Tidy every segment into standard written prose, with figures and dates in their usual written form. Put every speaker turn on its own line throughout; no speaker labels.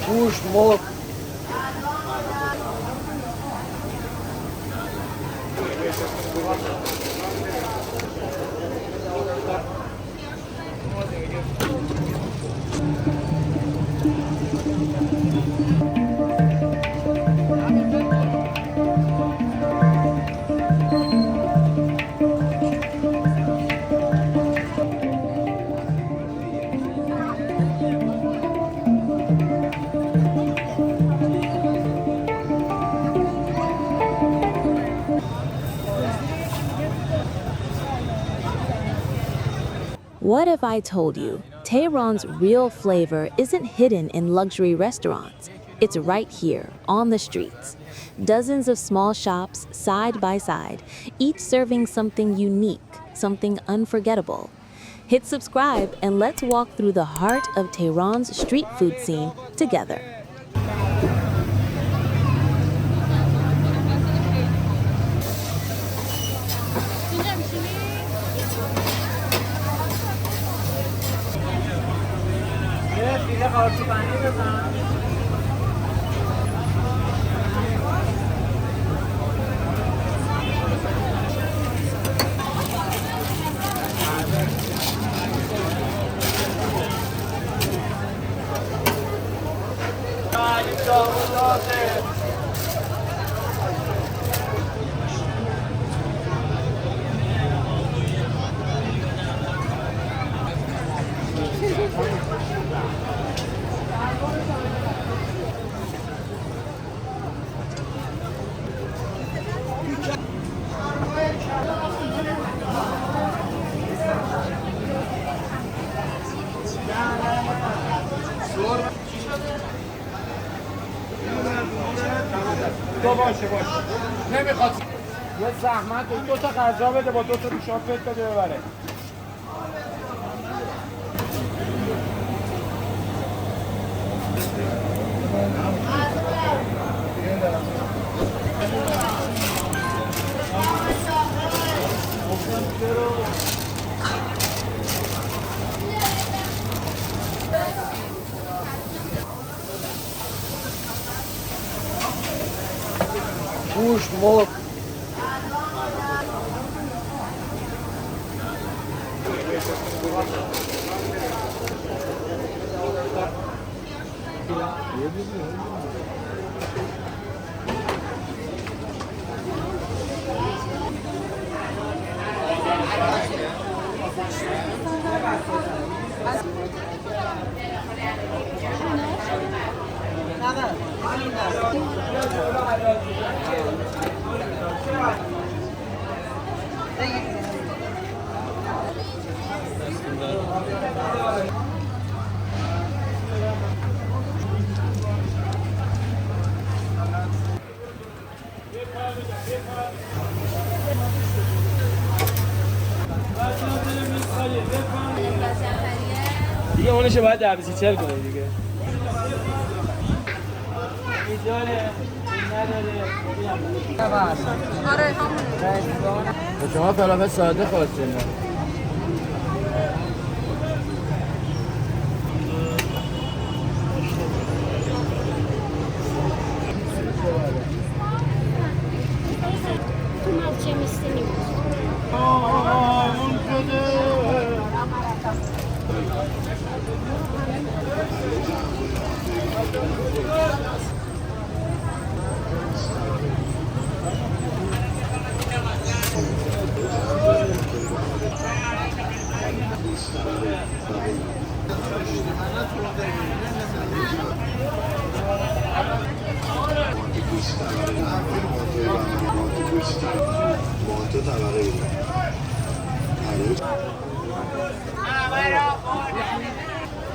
گوشت مرغ
What if I told you Tehran's real flavor isn't hidden in luxury restaurants? It's right here, on the streets. Dozens of small shops, side by side, each serving something unique, something unforgettable. Hit subscribe and let's walk through the heart of Tehran's street food scene together.
باشه نمیخواد یه زحمت دو تا غذا بده با 2 تا نوشابه بده ببره گوشت مرغ دیگه اونشه باید 40 کنه دیگه ایجاله آره همونه شما فلافل ساده خواستین
چه میستنی
اون شده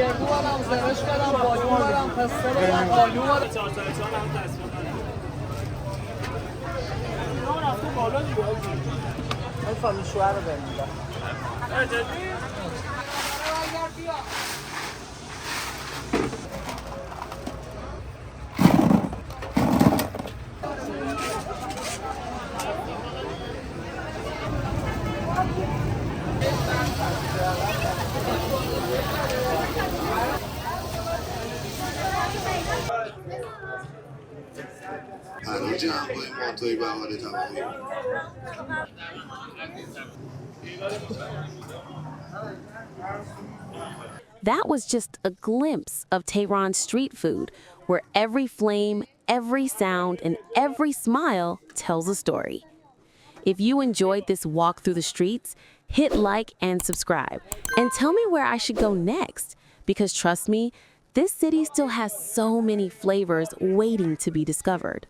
گردو برم زرش برم بادو برم پسته برم آلو برم 4 تا 4 هم تصفیه اینا رفته بالا دیگه این فامیل شوهر رو بریم اجازی
هنوز جنبای مانتوی بهاره تمامی
That was just a glimpse of Tehran's street food, where every flame, every sound, and every smile tells a story. If you enjoyed this walk through the streets, hit like and subscribe, and tell me where I should go next, because trust me, this city still has so many flavors waiting to be discovered.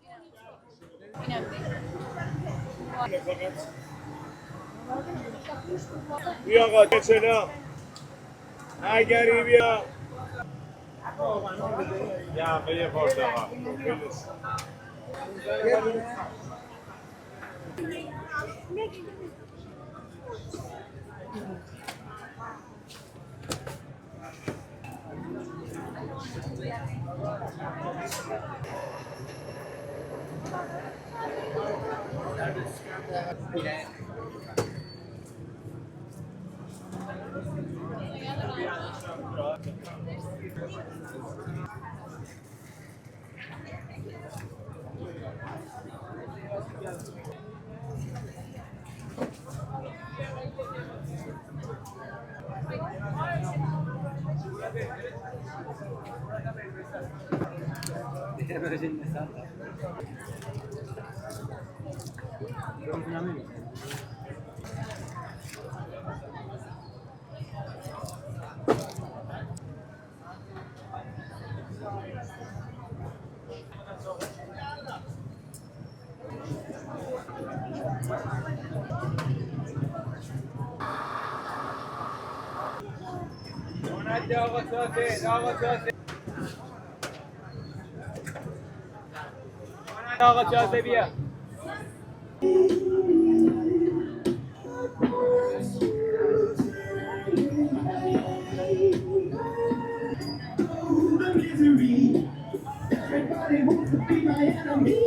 Everybody wants to be my enemy.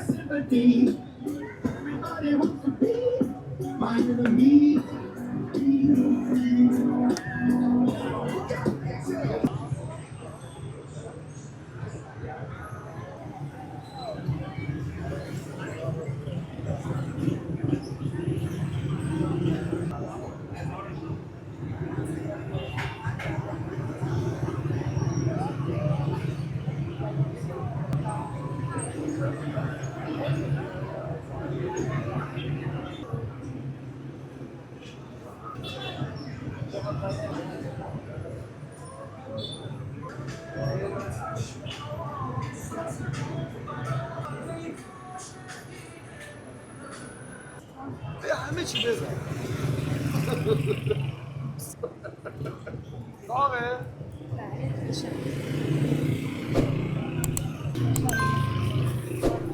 Sympathy. Everybody wants to be my enemy.
همه چی بزن
داغه؟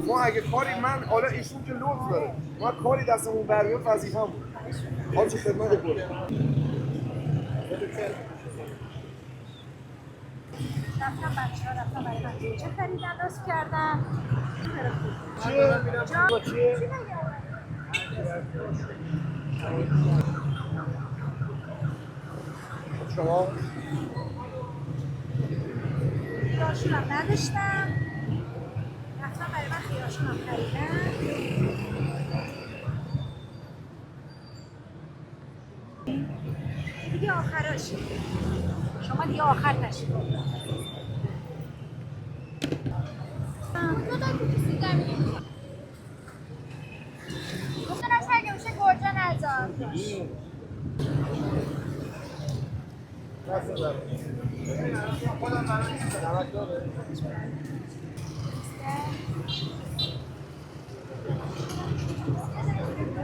ما اگه کاری حالا ایشون که لطف داره ما کاری دستمون برمیاد وظیفه‌مون بود حالا چه خدمت کنه
رفتم بچه ها رفتم برای من چه خریدن راست کردن
چیه؟ شما؟
خیارشون هم نداشتم رفتم برای من خیارشون هم خریدن دیگه آخراشه شما دیگه آخر نشید گفتنم اگه میشه گرجه نزار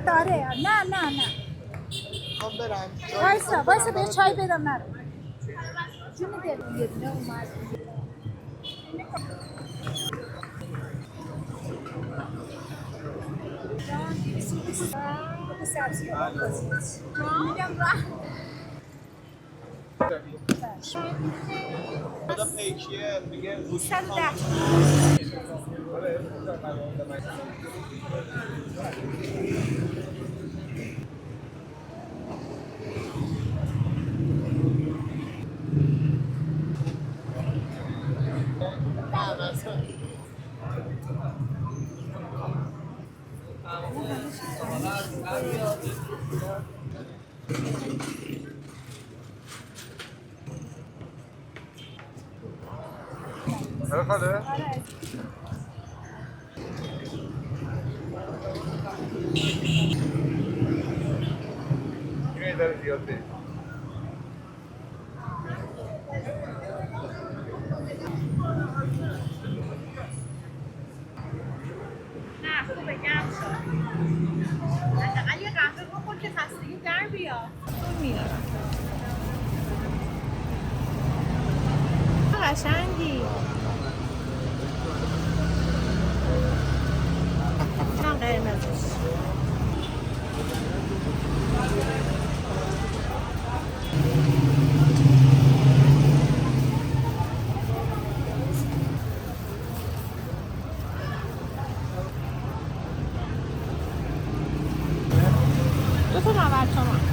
داره نه وایسا وایسا به چای بدم نرو جون دل یه دونه اومد سبزی میگم راه
خدا پیکیه میگه
110
خاله اینه داره زیاد بریم
نه خوبه گرم شد حداقل یه قهوه بخور که خستگی در بیاد میارم قشنگی اینم قرمزش دو تا 90 تومن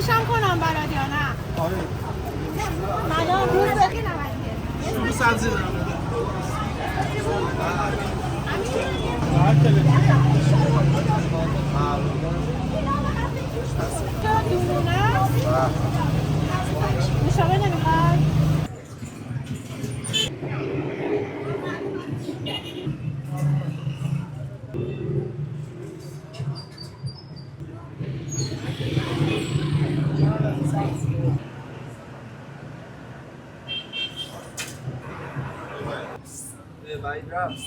شام کنم برات یا نه؟
آره
مدام روز
رو سبزی دارم
دونه نوشابه نمیخوای؟
بعید رفت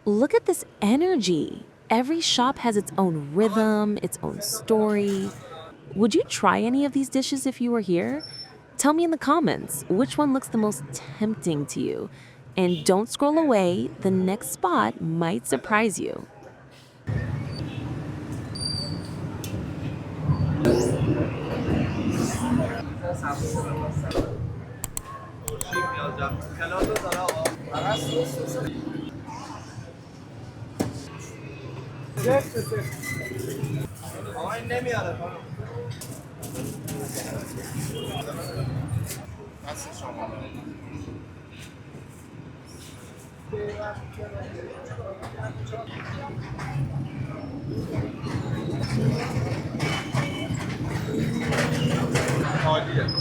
Look at this energy. Every shop has its own rhythm, its own story. Would you try any of these dishes if you were here? Tell me in the comments which one looks the most tempting to you. And don't scroll away, the next spot might surprise you.
عالیه